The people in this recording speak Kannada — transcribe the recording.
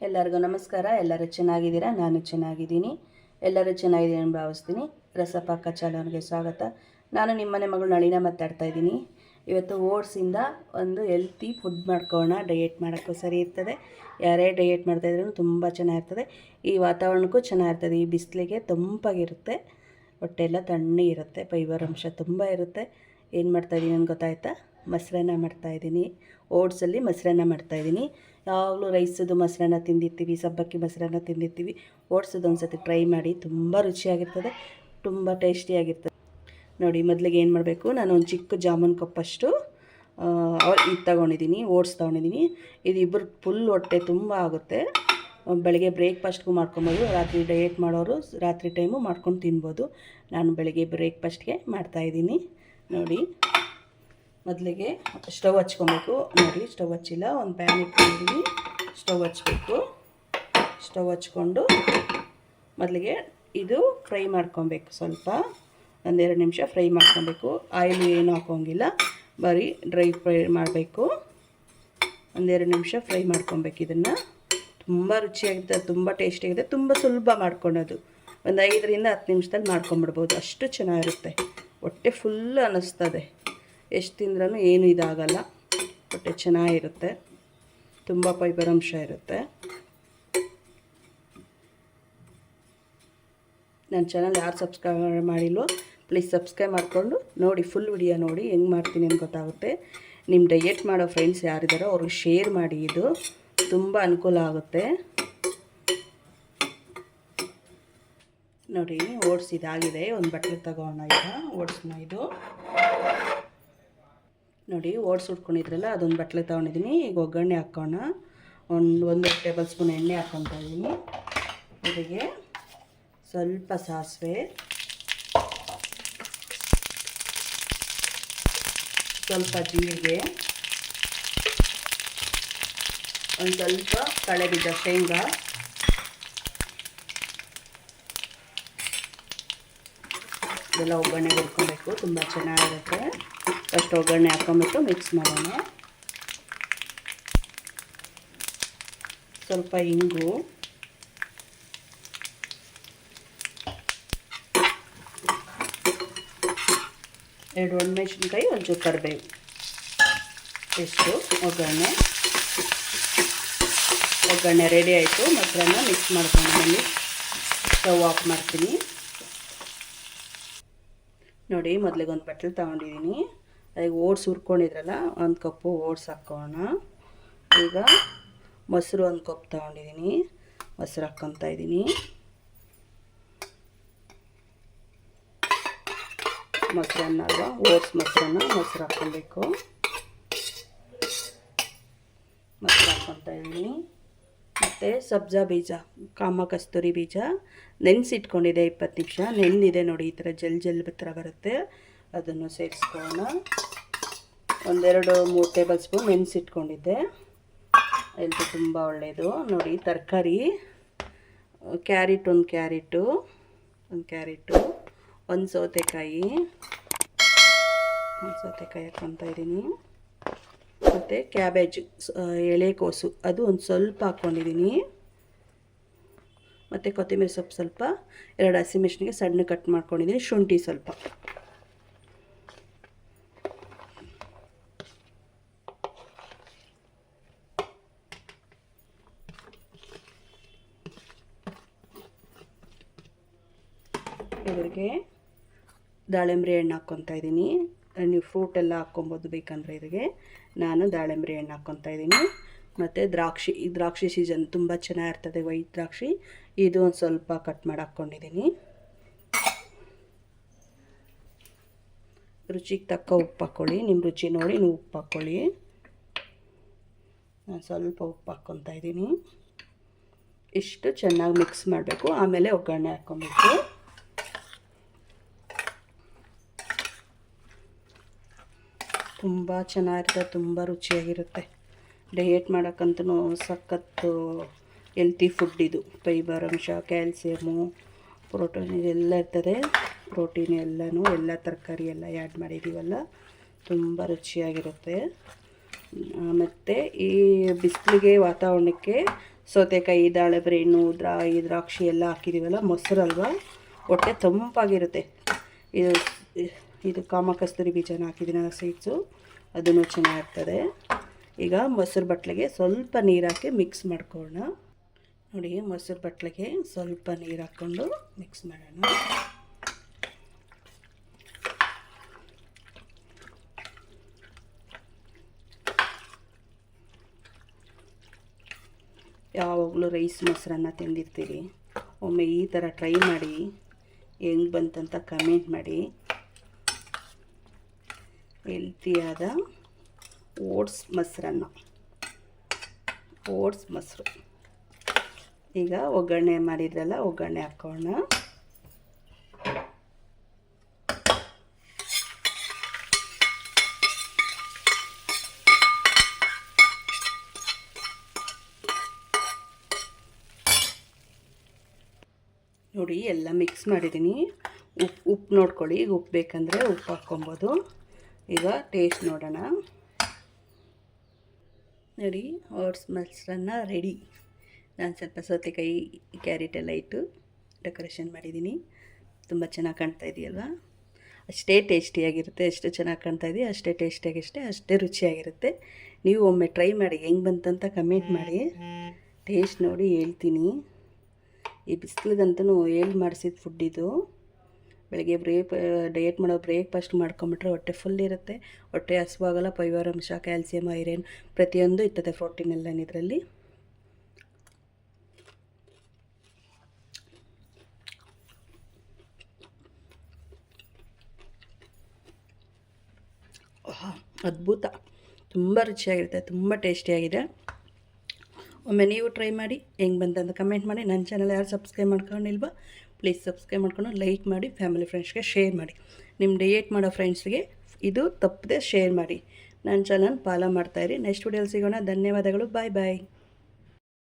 ಎಲ್ಲರಿಗೂ ನಮಸ್ಕಾರ. ಎಲ್ಲರೂ ಚೆನ್ನಾಗಿದ್ದೀರಾ? ನಾನು ಚೆನ್ನಾಗಿದ್ದೀನಿ. ಎಲ್ಲರೂ ಚೆನ್ನಾಗಿದ್ದೀನಿ ಅಂತ ಭಾವಿಸ್ತೀನಿ. ರಸಪಾಕ ಚಾನಲ್ಗೆ ಸ್ವಾಗತ. ನಾನು ನಿಮ್ಮನೆ ಮಗಳು ನಳಿನ ಮಾತಾಡ್ತಾ ಇದ್ದೀನಿ. ಇವತ್ತು ಓಟ್ಸಿಂದ ಒಂದು ಹೆಲ್ತಿ ಫುಡ್ ಮಾಡ್ಕೊಳ್ಳೋಣ. ಡಯೆಟ್ ಮಾಡೋಕ್ಕೂ ಸರಿ ಇರ್ತದೆ. ಯಾರೇ ಡಯೆಟ್ ಮಾಡ್ತಾಯಿದ್ರೂ ತುಂಬ ಚೆನ್ನಾಗಿರ್ತದೆ. ಈ ವಾತಾವರಣಕ್ಕೂ ಚೆನ್ನಾಗಿರ್ತದೆ. ಈ ಬಿಸಿಲಿಗೆ ತಂಪಾಗಿರುತ್ತೆ, ಹೊಟ್ಟೆಲ್ಲ ತಣ್ಣಗಿರುತ್ತೆ, ಫೈಬರ್ ಅಂಶ ತುಂಬ ಇರುತ್ತೆ. ಏನು ಮಾಡ್ತಾಯಿದ್ದೀನಿ ಅಂತ ಗೊತ್ತಾಯ್ತಾ? ಮೊಸರನ್ನ ಮಾಡ್ತಾಯಿದ್ದೀನಿ. ಓಟ್ಸಲ್ಲಿ ಮೊಸರನ್ನ ಮಾಡ್ತಾಯಿದ್ದೀನಿ. ಯಾವಾಗಲೂ ರೈಸದು ಮೊಸರನ್ನ ತಿಂದಿರ್ತೀವಿ, ಸಬ್ಬಕ್ಕಿ ಮೊಸರನ್ನ ತಿಂದಿರ್ತೀವಿ. ಓಟ್ಸದು ಒಂದು ಸತಿ ಟ್ರೈ ಮಾಡಿ, ತುಂಬ ರುಚಿಯಾಗಿರ್ತದೆ, ತುಂಬ ಟೇಸ್ಟಿಯಾಗಿರ್ತದೆ. ನೋಡಿ, ಮೊದಲಿಗೆ ಏನು ಮಾಡಬೇಕು, ನಾನು ಒಂದು ಚಿಕ್ಕ ಜಾಮೂನ್ ಕಪ್ಪಷ್ಟು ಇದು ತೊಗೊಂಡಿದ್ದೀನಿ, ಓಟ್ಸ್ ತೊಗೊಂಡಿದ್ದೀನಿ. ಇದು ಇಬ್ಬರು ಫುಲ್ ಹೊಟ್ಟೆ ತುಂಬ ಆಗುತ್ತೆ. ಬೆಳಗ್ಗೆ ಬ್ರೇಕ್ಫಾಸ್ಟ್ಗೂ ಮಾಡ್ಕೊಬೋದು. ರಾತ್ರಿ ಡಯೆಟ್ ಮಾಡೋರು ರಾತ್ರಿ ಟೈಮು ಮಾಡ್ಕೊಂಡು ತಿನ್ಬೋದು. ನಾನು ಬೆಳಗ್ಗೆ ಬ್ರೇಕ್ಫಾಸ್ಟ್ಗೆ ಮಾಡ್ತಾಯಿದ್ದೀನಿ. ನೋಡಿ, ಮೊದಲಿಗೆ ಸ್ಟವ್ ಹಚ್ಕೊಬೇಕು. ನೋಡಿ, ಸ್ಟವ್ ಹಚ್ಚಿಲ್ಲ, ಒಂದು ಪ್ಯಾನ್ ಇಟ್ಕೊಂಡಿದ್ದೀನಿ. ಸ್ಟವ್ ಹಚ್ಚಬೇಕು. ಸ್ಟವ್ ಹಚ್ಕೊಂಡು ಮೊದಲಿಗೆ ಇದು ಫ್ರೈ ಮಾಡ್ಕೊಬೇಕು. ಸ್ವಲ್ಪ ಒಂದೆರಡು ನಿಮಿಷ ಫ್ರೈ ಮಾಡ್ಕೊಬೇಕು. ಆಯಿಲ್ ಏನು ಹಾಕೋಂಗಿಲ್ಲ, ಬರೀ ಡ್ರೈ ಫ್ರೈ ಮಾಡಬೇಕು. ಒಂದೆರಡು ನಿಮಿಷ ಫ್ರೈ ಮಾಡ್ಕೊಬೇಕು. ಇದನ್ನು ತುಂಬ ರುಚಿಯಾಗಿರ್ತದೆ, ತುಂಬ ಟೇಸ್ಟಿಯಾಗಿದೆ, ತುಂಬ ಸುಲಭ ಮಾಡ್ಕೊಳೋದು. ಒಂದು 5ರಿಂದ 10 ನಿಮಿಷದಲ್ಲಿ ಮಾಡ್ಕೊಂಬಿಡ್ಬೋದು. ಅಷ್ಟು ಚೆನ್ನಾಗಿರುತ್ತೆ. ಹೊಟ್ಟೆ ಫುಲ್ ಅನ್ನಿಸ್ತದೆ. ಎಷ್ಟು ತಿಂದ್ರೂ ಏನು ಇದಾಗಲ್ಲ. ಹೊಟ್ಟೆ ಚೆನ್ನಾಗಿರುತ್ತೆ, ತುಂಬ ಫೈಬರ್ ಅಂಶ ಇರುತ್ತೆ. ನನ್ನ ಚಾನಲ್ ಯಾರು ಸಬ್ಸ್ಕ್ರೈಬ್ ಮಾಡಿಲ್ವೋ ಪ್ಲೀಸ್ ಸಬ್ಸ್ಕ್ರೈಬ್ ಮಾಡಿಕೊಂಡು ನೋಡಿ, ಫುಲ್ ವಿಡಿಯೋ ನೋಡಿ, ಹೆಂಗೆ ಮಾಡ್ತೀನಿ ಅಂತ ಗೊತ್ತಾಗುತ್ತೆ. ನಿಮ್ಮ ಡಯೆಟ್ ಮಾಡೋ ಫ್ರೆಂಡ್ಸ್ ಯಾರಿದ್ದಾರೋ ಅವ್ರಿಗೆ ಶೇರ್ ಮಾಡಿ. ಇದು ತುಂಬ ಅನುಕೂಲ ಆಗುತ್ತೆ. ನೋಡಿ, ಓಟ್ಸ್ ಇದಾಗಿದೆ. ಒಂದು ಬಟ್ಲು ತಗೋಣ. ಈಗ ಓಟ್ಸ್ನ ಇದು ನೋಡಿ, ಓಟ್ಸ್ ಉಟ್ಕೊಂಡಿದ್ರಲ್ಲ, ಅದೊಂದು ಬಟ್ಲೆ ತೊಗೊಂಡಿದ್ದೀನಿ. ಈಗ ಒಗ್ಗರಣೆ ಹಾಕೋಣ. ಒಂದು ಟೇಬಲ್ ಸ್ಪೂನ್ ಎಣ್ಣೆ ಹಾಕ್ಕೊತಾ ಇದ್ದೀನಿ. ಇದಕ್ಕೆ ಸ್ವಲ್ಪ ಸಾಸಿವೆ, ಸ್ವಲ್ಪ ಜೀರಿಗೆ, ಒಂದು ಸ್ವಲ್ಪ ಕಳೆಬೀಜ ಶೇಂಗಾ, ಇದೆಲ್ಲ ಒಗ್ಗರಣೆ ಹುರ್ಕೊಬೇಕು. ತುಂಬ ಚೆನ್ನಾಗಿರುತ್ತೆ. ಫಸ್ಟ್ ಒಗ್ಗರಣೆ ಹಾಕ್ಕೊಂಬಿಟ್ಟು ಮಿಕ್ಸ್ ಮಾಡೋಣ. ಸ್ವಲ್ಪ ಇಂಗು, ಎರಡು ಒಣಮೆಣಸಿನ್ಕಾಯಿ, ಒಂಚೂರು ಕರಿಬೇವು, ಎಷ್ಟು ಒಗ್ಗರಣೆ ರೆಡಿ ಆಯಿತು. ಮೊಸರನ್ನ ಮಿಕ್ಸ್ ಮಾಡ್ಕೊಂಡು ಬನ್ನಿ. ಸ್ಟವ್ ಆಫ್ ಮಾಡ್ತೀನಿ. ನೋಡಿ, ಮೊದಲಿಗೆ ಒಂದು ಬಟ್ಲು ತೊಗೊಂಡಿದ್ದೀನಿ. ಅದಕ್ಕೆ ಓಟ್ಸ್ ಹುರ್ಕೊಂಡಿದ್ರಲ್ಲ, ಒಂದು ಕಪ್ಪು ಓಟ್ಸ್ ಹಾಕ್ಕೋಣ. ಈಗ ಮೊಸರು ಒಂದು ಕಪ್ ತೊಗೊಂಡಿದ್ದೀನಿ, ಮೊಸರು ಹಾಕ್ಕೊತಾ ಇದ್ದೀನಿ. ಮೊಸರನ್ನ ಅಲ್ವಾ, ಓಟ್ಸ್ ಮೊಸರನ್ನ, ಮೊಸರು ಹಾಕ್ಕೊಬೇಕು. ಮೊಸರು ಹಾಕ್ಕೊತಾ ಇದ್ದೀನಿ. ಮತ್ತು ಸಬ್ಜಾ ಬೀಜ, ಕಾಮ ಕಸ್ತೂರಿ ಬೀಜ ನೆನೆಸಿಟ್ಕೊಂಡಿದೆ. 20 ನಿಮಿಷ ನೆನೆದಿದೆ. ನೋಡಿ, ಈ ಥರ ಜಲ್ ಥರ ಬರುತ್ತೆ. ಅದನ್ನು ಸೇರಿಸ್ಕೊಳ್ಳೋಣ. 1-2-3 ಟೇಬಲ್ ಸ್ಪೂನ್ ನೆನೆಸಿಟ್ಕೊಂಡಿದ್ದೆ. ಇದು ತುಂಬ ಒಳ್ಳೆಯದು. ನೋಡಿ, ತರಕಾರಿ ಕ್ಯಾರೆಟ್, ಒಂದು ಕ್ಯಾರೆಟು, ಒಂದು ಸೌತೆಕಾಯಿ ಹಾಕ್ಕೊತಾ ಇದ್ದೀನಿ. ಮತ್ತು ಕ್ಯಾಬೇಜ್, ಎಳೆಕೋಸು, ಅದು ಒಂದು ಸ್ವಲ್ಪ ಹಾಕ್ಕೊಂಡಿದ್ದೀನಿ. ಮತ್ತು ಕೊತ್ತಂಬರಿ ಸೊಪ್ಪು ಸ್ವಲ್ಪ, 2 ಹಸಿಮೆಣಸಿನಕಾಯಿ ಸಣ್ಣ ಕಟ್ ಮಾಡ್ಕೊಂಡಿದ್ದೀನಿ, ಶುಂಠಿ ಸ್ವಲ್ಪ. ಇದ್ರಿಗೆ ದಾಳಿಂಬೆ ಹಣ್ಣು ಹಾಕ್ಕೊತಾ ಇದ್ದೀನಿ. ನೀವು ಫ್ರೂಟ್ ಎಲ್ಲ ಹಾಕ್ಕೊಬೋದು ಬೇಕಂದರೆ. ಇದಕ್ಕೆ ನಾನು ದಾಳಿಂಬೆ ಹಣ್ಣು ಹಾಕ್ಕೊತಾ ಇದ್ದೀನಿ. ಮತ್ತು ದ್ರಾಕ್ಷಿ ಸೀಸನ್ ತುಂಬ ಚೆನ್ನಾಗಿರ್ತದೆ, ವೈಟ್ ದ್ರಾಕ್ಷಿ. ಇದು ಒಂದು ಸ್ವಲ್ಪ ಕಟ್ ಮಾಡಿ ಹಾಕ್ಕೊಂಡಿದ್ದೀನಿ. ರುಚಿಗೆ ತಕ್ಕ ಉಪ್ಪು ಹಾಕ್ಕೊಳ್ಳಿ. ನಿಮ್ಮ ರುಚಿ ನೋಡಿ ನೀವು ಉಪ್ಪು ಹಾಕ್ಕೊಳ್ಳಿ. ನಾನು ಸ್ವಲ್ಪ ಉಪ್ಪು ಹಾಕ್ಕೊತಾ ಇದ್ದೀನಿ. ಇಷ್ಟು ಚೆನ್ನಾಗಿ ಮಿಕ್ಸ್ ಮಾಡಬೇಕು. ಆಮೇಲೆ ಒಗ್ಗರಣೆ ಹಾಕ್ಕೊಬೇಕು. ತುಂಬ ಚೆನ್ನಾಗಿರುತ್ತೆ, ತುಂಬ ರುಚಿಯಾಗಿರುತ್ತೆ. ಡಯೆಟ್ ಮಾಡೋಕ್ಕಂತೂ ಸಖತ್ತು ಹೆಲ್ತಿ ಫುಡ್ ಇದು. ಫೈಬರ್ ಅಂಶ, ಕ್ಯಾಲ್ಸಿಯಮು, ಪ್ರೋಟೀನ್ ಇದೆಲ್ಲ ಇರ್ತದೆ. ಪ್ರೋಟೀನ್ ಎಲ್ಲ ತರಕಾರಿ ಎಲ್ಲ ಆ್ಯಡ್ ಮಾಡಿದ್ದೀವಲ್ಲ, ತುಂಬ ರುಚಿಯಾಗಿರುತ್ತೆ. ಮತ್ತು ಈ ಬಿಸಿಲಿಗೆ ವಾತಾವರಣಕ್ಕೆ ಸೌತೆಕಾಯಿ, ದಾಳಿಂಬೆ ಹಣ್ಣು, ದ್ರಾಕ್ಷಿ ಎಲ್ಲ ಹಾಕಿದ್ದೀವಲ್ಲ, ಮೊಸರಲ್ವ, ಹೊಟ್ಟೆ ತಂಪಾಗಿರುತ್ತೆ. ಇದು ಕಾಮಕಸ್ತೂರಿ ಬೀಜನ ಹಾಕಿದ್ದೀನಿ ಸೀಡ್ಸು, ಅದನ್ನು ಚೆನ್ನಾಗಿರ್ತದೆ. ಈಗ ಮೊಸರು ಬಟ್ಲಿಗೆ ಸ್ವಲ್ಪ ನೀರು ಹಾಕಿ ಮಿಕ್ಸ್ ಮಾಡ್ಕೊಳ್ಳೋಣ. ನೋಡಿ, ಮೊಸರು ಬಟ್ಲಿಗೆ ಸ್ವಲ್ಪ ನೀರು ಹಾಕ್ಕೊಂಡು ಮಿಕ್ಸ್ ಮಾಡೋಣ. ಯಾವಾಗಲೂ ರೈಸ್ ಮೊಸರನ್ನ ತಿಂದಿರ್ತೀರಿ, ಒಮ್ಮೆ ಈ ಥರ ಟ್ರೈ ಮಾಡಿ, ಹೆಂಗೆ ಬಂತಂತ ಕಮೆಂಟ್ ಮಾಡಿ. ಹೆಲ್ತಿಯಾದ ಓಟ್ಸ್ ಮೊಸರನ್ನ, ಓಟ್ಸ್ ಮೊಸರು. ಈಗ ಒಗ್ಗರಣೆ ಮಾಡಿದ್ರಲ್ಲ, ಒಗ್ಗರಣೆ ಹಾಕೋಣ. ನೋಡಿ, ಎಲ್ಲ ಮಿಕ್ಸ್ ಮಾಡಿದ್ದೀನಿ. ಉಪ್ಪು ನೋಡ್ಕೊಳ್ಳಿ, ಈಗ ಉಪ್ಪು ಬೇಕಂದರೆ ಉಪ್ಪು ಹಾಕ್ಕೊಬೋದು. ಈಗ ಟೇಸ್ಟ್ ನೋಡೋಣ. ನೋಡಿ, ಓಟ್ಸ್ ಮೊಸರನ್ನ ರೆಡಿ. ನಾನು ಸ್ವಲ್ಪ ಸೌತೆಕಾಯಿ, ಕ್ಯಾರೆಟ್ ಎಲ್ಲ ಇಟ್ಟು ಡೆಕೋರೇಷನ್ ಮಾಡಿದ್ದೀನಿ. ತುಂಬ ಚೆನ್ನಾಗಿ ಕಾಣ್ತಾ ಇದೆಯಲ್ವಾ? ಅಷ್ಟೇ ಟೇಸ್ಟಿಯಾಗಿರುತ್ತೆ. ಎಷ್ಟು ಚೆನ್ನಾಗಿ ಕಾಣ್ತಾ ಇದೆಯಾ ಅಷ್ಟೇ ಟೇಸ್ಟಿಯಾಗಿಷ್ಟೇ, ಅಷ್ಟೇ ರುಚಿಯಾಗಿರುತ್ತೆ. ನೀವು ಒಮ್ಮೆ ಟ್ರೈ ಮಾಡಿ, ಹೆಂಗೆ ಬಂತಂತ ಕಮೆಂಟ್ ಮಾಡಿ. ಟೇಸ್ಟ್ ನೋಡಿ ಹೇಳ್ತೀನಿ. ಈ ಬಿಸಿಲಿಗಂತೂ ಹೇಳಿ ಮಾಡಿಸಿದ ಫುಡ್ ಇದು. ಬೆಳಗ್ಗೆ ಡಯಟ್ ಮಾಡೋ ಬ್ರೇಕ್ಫಾಸ್ಟ್ ಮಾಡ್ಕೊಂಬಿಟ್ರೆ ಹೊಟ್ಟೆ ಫುಲ್ ಇರುತ್ತೆ. ಹೊಟ್ಟೆ ಹಸುವಾಗಲ್ಲ. ಫೈಬರ್ ಅಂಶ, ಕ್ಯಾಲ್ಸಿಯಂ, ಐರನ್ ಪ್ರತಿಯೊಂದು ಇರ್ತದೆ, ಪ್ರೋಟೀನ್ ಎಲ್ಲ ಇದರಲ್ಲಿ. ಅದ್ಭುತ, ತುಂಬ ರುಚಿಯಾಗಿರುತ್ತೆ, ತುಂಬ ಟೇಸ್ಟಿಯಾಗಿದೆ. ಒಮ್ಮೆ ನೀವು ಟ್ರೈ ಮಾಡಿ, ಹೆಂಗೆ ಬಂತಂತ ಕಮೆಂಟ್ ಮಾಡಿ. ನನ್ನ ಚಾನಲ್ ಯಾರು ಸಬ್ಸ್ಕ್ರೈಬ್ ಮಾಡ್ಕೊಂಡಿಲ್ವಾ, ಪ್ಲೀಸ್ ಸಬ್ಸ್ಕ್ರೈಬ್ ಮಾಡ್ಕೊಂಡು ಲೈಕ್ ಮಾಡಿ, ಫ್ಯಾಮಿಲಿ ಫ್ರೆಂಡ್ಸ್ಗೆ ಶೇರ್ ಮಾಡಿ. ನಿಮ್ಮ ಡಯೇಟ್ ಮಾಡೋ ಫ್ರೆಂಡ್ಸ್ಗೆ ಇದು ತಪ್ಪದೆ ಶೇರ್ ಮಾಡಿ. ನನ್ನ ಚಾನಲ್ ಫಾಲೋ ಮಾಡ್ತಾಯಿರಿ. ನೆಕ್ಸ್ಟ್ ವಿಡಿಯೋಲಿ ಸಿಗೋಣ. ಧನ್ಯವಾದಗಳು. ಬಾಯ್ ಬಾಯ್.